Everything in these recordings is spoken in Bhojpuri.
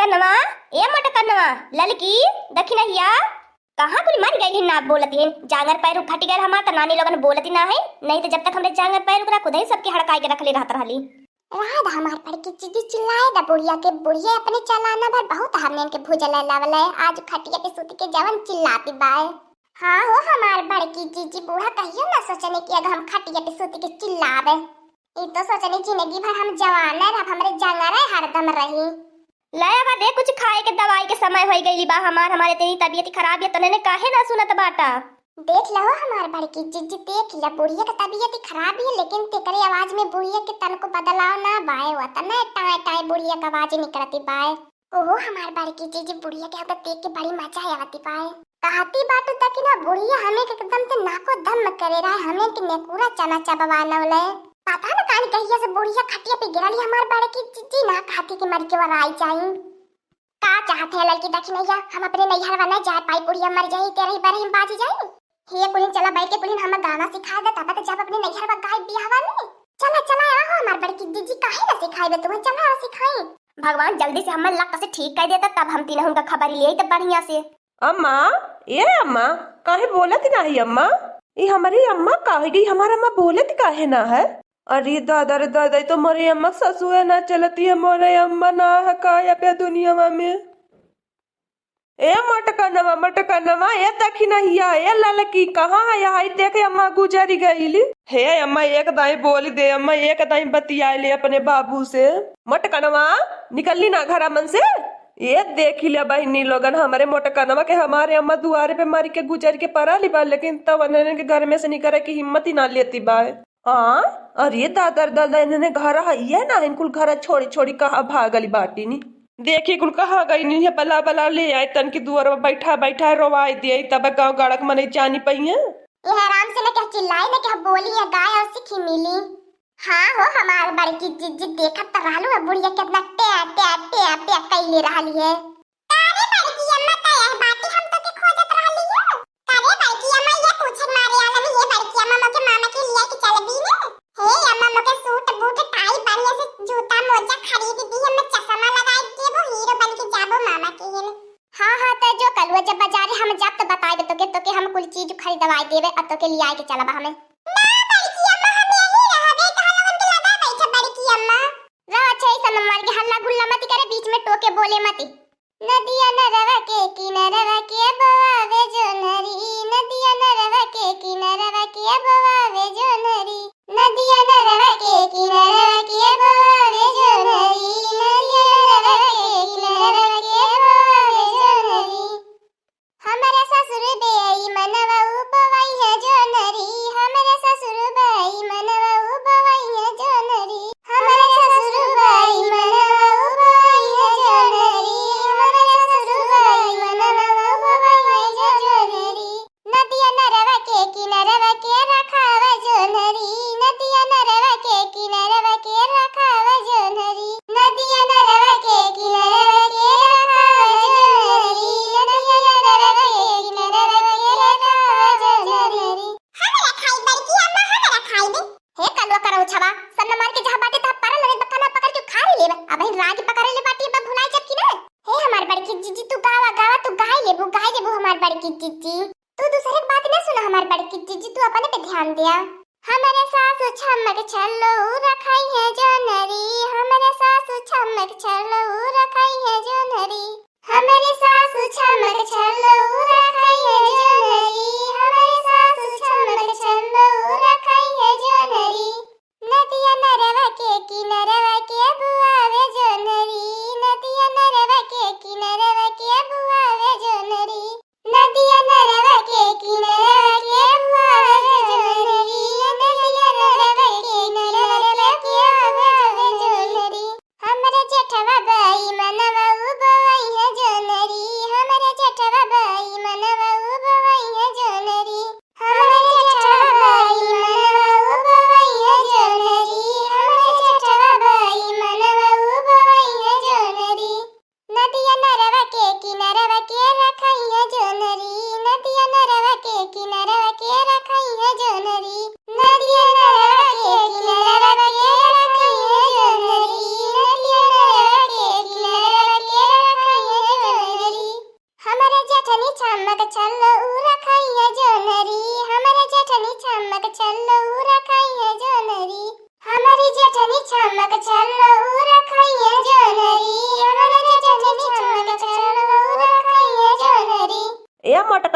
मोटकनवा, ए मोटकनवा, ललकी दखिना हिया कहाँ कुल मर गई ना बोलती है। जांगर पैर फट गए हमार त नानी लोगन बोलती ना है, नहीं तो जब तक हमरे जांगर पैर उकरा खुद ही सबके हड़काई के रखले रहत रहली। रात हमार बड़की चीजी चिल्लाए दा बुढ़िया के बुढ़िया अपने चलाना भर बहुत हमने के भूजल लावल है। आज खटिया पे सूत के जवन चिल्लाती बाय। हाँ हो हमार बड़की चीजी बूढ़ा कहियो ना सोचने कि अगर हम खटिया पे सूत के चिल्लावे। ई तो सोचने जिंदगी भर हम जवान है, अब हमरे जांगर हरदम रही। लाया दे कुछ खाए के दवाई के समय हो गई बा हमार, हमारे तेरी तबीयत खराब है तने काहे ना सुनत बाटा। देख लो हमार बड़की जीजी, देख लो बुढ़िया का तबीयत खराब है लेकिन तेरे आवाज में बुढ़िया के तन को बदलाव ना बाय होता ना, टाए टाए बुढ़िया का आवाज निकलती बाय। ओहो हमार बड़की जीजी बुढ़िया के अब देख के बड़ी मजा आती बाय। कहती बात तक ना बुढ़िया हमें एकदम से नाको दम करे रहा, हमें कि नेकुरा चना चबावाना वाला पता ना कान कहिया से बुढ़िया खटिया पे गिरली हमार बड़की जीजी ना खाती के मर के वराई जाई। का चाहते है लड़की दखिनैया, हम अपने नैहर वाला जाए पाई बुढ़िया मर जाई तेरे ही बारे हम बाजी जाई। हे पुलिन चला बैठ के पुलिन हम गाना सिखा दे तब तो जब अपने नैहर वाला गाय बियाहवा नहीं। चला चला आओ हमार बड़की जीजी काहे ना सिखाई दे तुम्हें, चला सिखाई। भगवान जल्दी से हमन लक से ठीक कर देता तब हम तीनों का खबर ले तब बढ़िया से। अम्मा ये अम्मा काहे बोलत नाही अम्मा, ये हमारी अम्मा काहे गई, हमारा अम्मा बोलत काहे ना है। अरे दादा रे दादा तो मोरे अम्मा ससुर ना चलती है, मोरे अम्मा ना है काया पे दुनिया में। ए मटकनवा ये देखी नहीं है ललकी कहाँ है यहाँ देखे अम्मा गुजरी गईली। हे अम्मा एक दाई बोली दे, अम्मा एक दाई बतिया ले अपने बाबू से। मटकनवा निकलली ना घर मन से, ये देख लिया बहनी लोगन हमारे मोटकनवा के हमारे अम्मा दुआरे पे मारी के गुजर के परा ली बा, लेकिन तब इन्होंने के घर में से निकले की हिम्मत ही ना लेती बा। हाँ अरे दादा दादा इन्होंने घर है ना, इनकुल घर छोड़ी छोड़ी कहा भागली बाटी नी। देखिए कुल कहा गई नहीं है, बला बला ले आए तन की दुआर में बैठा बैठा रोवाई दिए तब गाँव गाड़क मने जानी पई है। ये आराम से ना क्या चिल्लाई ना क्या बोली है गाय और सीखी मिली। हाँ हो हमार बड़की जीजी देखत त रहलू है बुढ़िया कितना टे टे टे टे कैले रहली है। तारे बड़की अम्मा त यह बाती हम तो के खोजत रहली है। तारे बड़की अम्मा ये पूछे मारे आला नहीं, ये बड़की अम्मा मोके मामा के लिए के चल दी ने। हे अम्मा मोके सूट बूट टाई बढ़िया से जूता मोजा खरीद दी है, मैं चश्मा लगाई के वो हीरो बन के जाबो मामा के है। हाँ हाँ तो जो कलुआ जब बाजारे हम जब तो बताए तो के हम कुल चीज खरीदवाई देवे अतो के लिए आए के चलबा हमें। ना बड़की अम्मा हम यही रहबे कहां लगन के लगा बैठे बड़की अम्मा। रह अच्छा ऐसा नंबर के हल्ला गुल्ला मत करे, बीच में टोके बोले मत। नदिया नरवा के किनारवा के बवावे जो नरी, नदिया नरवा के किनारवा के बवावे जो नरी, नदिया नरवा के किनारवा के बवावे जो नरी, नदिया नरवा के किनारवा के बवावे जो नरी। हमारे ससुर बेई मनवा उपवाई है जो नरी, हमारे ससुर बेई मनवा उपवाई है जो नरी, हमारे ससुर बेई मनवा उपवाई है जो नरी, हमारे ससुर बेई मनवा उपवाई है जो नरी। नदिया नरवा के किनारवा के रखावा जो नरी, नदिया नरवा के किनारवा के रखावा जो नरी, नदिया नरवा के किनारवा के रखावा जो नरी, नदिया नरवा के किनारवा के रखावा जो नरी। हमरा खाई बड़की अम्मा हमरा खाई दे। हे कलवा करो छवा सन मार के जहां बाटे ता परल रे बकना पकड़ के खा ले। अब ही राज पकड़ ले बाटी अब भुलाई जब की ना। हे हमार बड़की जीजी तू गावा गावा तू गाय लेबू हमार बड़की जीजी। तू दूसरे बात ना सुना हमार बड़की जीजी, तू अपने पे ध्यान दिया। हमारे सासु छमक छल्लो रखाई है जो नरी, हमारे सासु छमक छल्लो रखाई है जो नरी, हमारे सासु छमक छल्लो रखाई है जो नरी, हमारे सासु छमक छल्लो रखाई है जो नरी। नदिया नरवा के किनारवा के बुआवे जो नरी, नदिया नरवा के किनारवा के बुआवे जो नरी, नदिया नरवा के किनारवा के बुआवे जो नरी, नदिया नरवा के किनारवा के बुआवे जो नरी। हमरे जेठवा बाई मनवा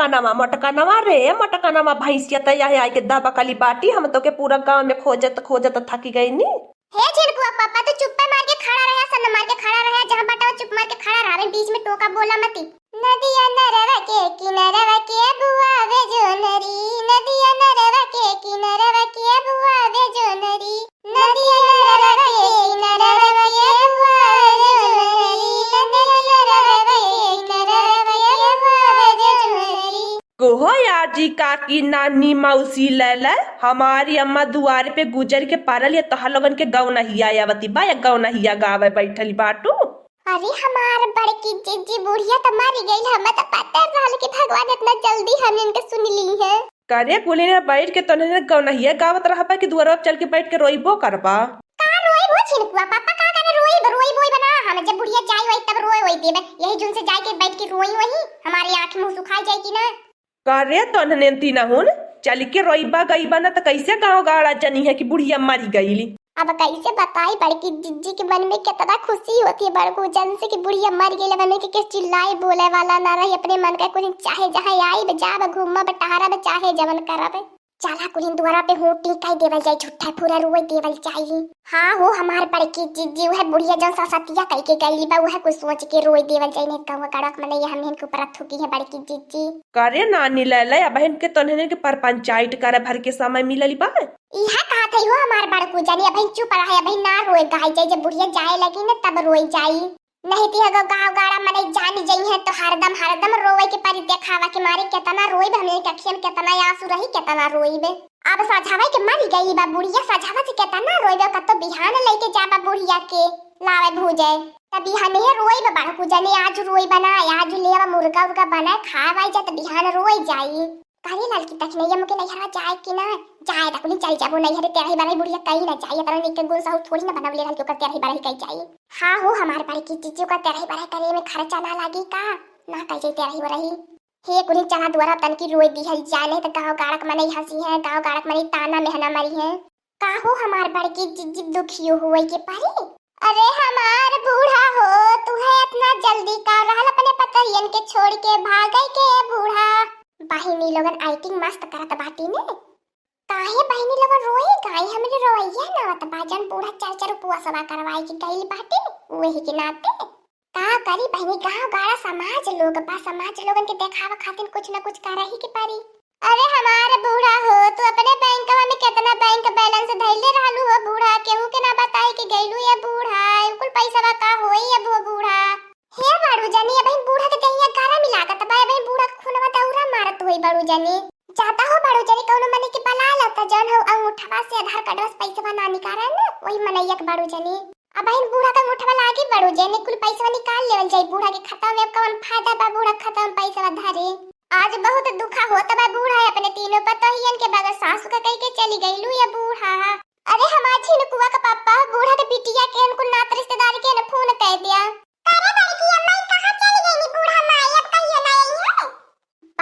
मटकनवा रे मटकनवा भैंसिया तैया है आई के दबा काली बाटी हम तो के पूरा गांव में खोजत खोजत थकी गई नी। हे झिनकुआ पापा तो चुप्पे मार के खड़ा रहा, सन मार के खड़ा रहा, जहां बटावा चुप मार के खड़ा रहा, बीच में टोका बोला मती। नदिया नरवा के किनारवा के बुआ वे जो नरी, नदिया नरवा के किनारवा के बुआ वे जो नरी, नदिया नरवा के किनारवा के बुआ वे जो नरी, नदिया नरवा के किनारवा के बुआ वे जो नरी। कोहो यार जी काकी नानी मौसी ले हमारी अम्मा दुआरे पे गुजर के पारल ये तोहर लोगन के गौ नहिया आवती बा या गौ नहिया गावे बैठली बाटू। अरे हमार बड़की जीजी बुढ़िया तो मारी गई, हमें तो पता रहल कि भगवान इतना जल्दी हमने इनके सुन ली है। करे कुली ने बैठ के तोने गौ नहिया गावत रहा पा कि दुआरा पे चल के बैठ के रोइबो करबा। का रोई वो छिनकुआ पापा का करे रोई बोई बना, हम जब बुढ़िया जाई वही तब रोई देबे, यही जुन से जाके बैठ के रोई वही हमारी आंख मुंह सुखाई जाई कि ना। करे तोने तीना हुन चल के रोइबा गईबा ना त कैसे गांव गाड़ा जनी है कि बुढ़िया मारी गईली। अब कैसे बताई बड़की जिज्जी के मन में कितना खुशी होती है बड़को जन से कि बुढ़िया मर गई, मन के किस चिल्लाए बोले वाला ना रही, अपने मन का कुछ चाहे जहां आई जाब घूमा बटहारा बे चाहे जवन करब चला कुलिन द्वारा पे हो टीकाई देवल जाई, झूठा पूरा रोई देवल चाहिए। हाँ हो हमार बड़की जिज्जी वह बुढ़िया जन ससतिया कह के गईली बा वह कुछ सोच के रोई देवल जाई, ने कहवा कड़क मने ये हमन के ऊपर थूकी है बड़की जिज्जी। करे नानी ले बहन के तोने के पर पंचायत करे भर के समय मिलली बा। इहा कहा थे हो हमार बड़कू जानी अभी चुप रहा है, अभी ना रोए गाय जाई, जब बुढ़िया जाए लगी ना तब रोई जाई, नहीं ती अगर गाँव गाड़ा मने जानी जाई है तो हरदम रोवे के पारी देखावा के मारे कितना रोईब, हमने कखियन कितना आंसू रही कितना रोईब। अब सजावे के मरी गई बा बुढ़िया, सजावा से कितना रोईब, कतो बिहान लेके जाबा बुढ़िया के लावे भूजे तब बिहान ही रोईब बड़कू जानी, आज रोई बना आज लेवा मुर्गा उर्गा बना खावाई जा तो बिहान रोई जाई। काली लाल की तक नहीं मुके नहीं हरा जाए कि ना जाए तकुनी चल जाबो नहीं हरे तेरे बारे बुढ़िया कहीं ना जाए तरह निके गुण साहु थोड़ी ना बनावले रहल के तेरे बारे कहीं जाए। हां हो हमारे बारे की चीजों का तेरे बारे करे में खर्चा ना लागी का ना कहीं जाए तेरे बारे हे कुनी चला द्वारा तन की रोई दी हल जाने तो गांव गाड़क मने हंसी है, गांव गाड़क मने ताना मेहना मरी है का हो हमारे बारे की जिज्जी दुखियो होई के पारी। अरे हमार बूढ़ा हो तू है इतना जल्दी का रहल अपने पतरियन के छोड़ के भाग गई के बूढ़ा। बहिनी लोगन आइटिंग मस्त करत बाटी ने काहे बहिनी लोगन रोई गाय हमरे रोइया ना त बाजन बूढ़ा चर उपवा सभा करवाई की गईली बाटी वही के नाते का करी बहिनी गांव गाड़ा समाज लोगन के देखावा खातिर कुछ ना कुछ कर ही के पारी। अरे हमारे बूढ़ा हो तू अपने बैंकवा में कितना बैंक बैलेंस धइले रहलू हो बूढ़ा, केहू के ना बताई कि गइलू ये बूढ़ा कुल पैसा का होई अब वो बूढ़ा। हे बाड़ू जानी अब बूढ़ा के दहिया गारा मिलाकत बा अब बूढ़ा खुनवा दौरा मारत होई बाड़ू जानी, जाता हो बाड़ू जानी कौनो मने के बला लता जन हो अंगूठवा से आधार कार्ड से पैसा ना निकाले ना वही मनैया के बाड़ू जानी। अब बूढ़ा का अंगूठवा लागी बाड़ू जानी कुल पैसा निकाल लेवल जाई बूढ़ा के खाता में, कौन फायदा बा बूढ़ा खाता में पैसा धरे। आज बहुत दुखा होता बा बूढ़ा अपने तीनों पतोहियन के बगैर सासू का कह के चली गईलू ये बूढ़ा। अरे हमार छिनकुआ का पापा बूढ़ा के बिटिया के उनको नात रिश्तेदार के न फोन कह दिया। अरे बड़की अम्मा कहां चली गई बूढ़ा माई अब कहियो ना आई है।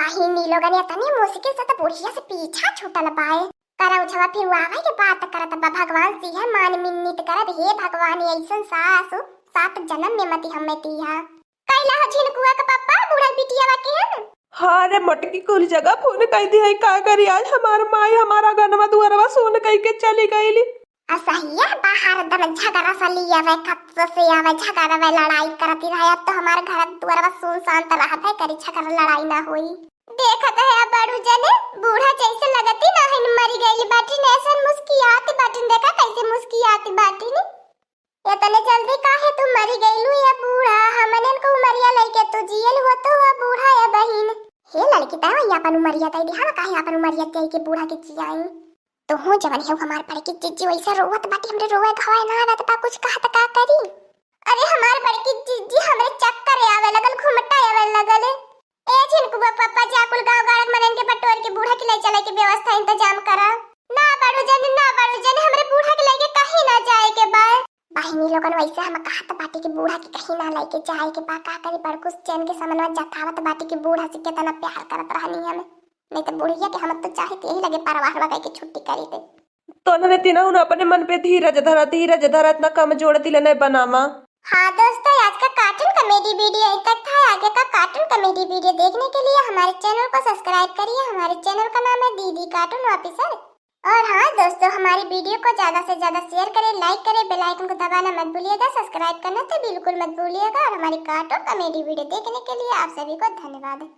बाहिनी लोगन या तनी मुश्किल से तो बुढ़िया से पीछा छूटल पाए करा उछवा फिर आवे के बात करत बा भगवान सिंह मान मिन्नत करत हे भगवान ऐसन सासु 7 जन्म में मती हमें तिहा कैला छिनकुआ का पापा बूढ़ा बिटिया के है। हाँ रे मटकी कुल जगह फोन कह दी है का करी आज हमार माई हमारा गनवा दुआरवा सोन कह के चली गईली। असहिया बाहर दम झगड़ा सा लिया वे खत से आवे झगड़ा वे लड़ाई करती रहे, अब तो हमारे घर दुआरवा सुनसान त रहा है करी झगड़ा लड़ाई ना होई। देखत है बड़ू जने बूढ़ा जैसे लगती ना है मरी गईली बाटी ने ऐसा मुस्कियाती बाटी देखा कैसे मुस्कियाती बाटी ने इतने जल्दी काहे तू मरी गईलू या बूढ़ा हमने को उमरिया लेके तो जियल हो तो बूढ़ा या बहिन। हे लड़की ता या अपन उमरिया तई दिहा काहे अपन उमरिया तई के बूढ़ा के जियाई तो हो जवन है हमार पड़े की जिज्जी वैसा रोवत बाटी हमरे रोवे घावे ना आवे त कुछ कहत का करी। अरे हमार बड़की जिज्जी हमरे चक्कर आवे लगल घुमटा आवे लगल ए छिनकु पापा जाकुल गांव गाड़क मनन के पटोर के बूढ़ा के ले चले के व्यवस्था इंतजाम करा ना बाड़ू जन हमरे बूढ़ा के लेके कहीं ना जाए के बा। बहिनी लोगन वैसे हम कहत बाटी के बूढ़ा के कहीं ना लेके जाए के बा का करी बड़कुस चैन के समनवा जतावत बाटी के बूढ़ा से कितना प्यार करत रहनी हम नहीं तो बुढ़िया के हम तो चाहे यही लगे परवाहवा कह के छुट्टी करी दे। तो ने तीना उन अपने मन पे धीरज धरा इतना कम जोड़ दिले नहीं बनामा। हाँ दोस्तों आज का कार्टून कॉमेडी वीडियो तक था, आगे का कार्टून कॉमेडी वीडियो देखने के लिए हमारे चैनल को सब्सक्राइब करिए। हमारे चैनल का नाम है दीदी कार्टून ऑफिसर। और हाँ दोस्तों, हमारी वीडियो को ज्यादा से ज्यादा शेयर करें, लाइक करें, बेल आइकन को दबाना मत भूलिएगा, सब्सक्राइब करना तो बिल्कुल मत भूलिएगा। और हमारी कार्टून कॉमेडी वीडियो देखने के लिए आप सभी को धन्यवाद।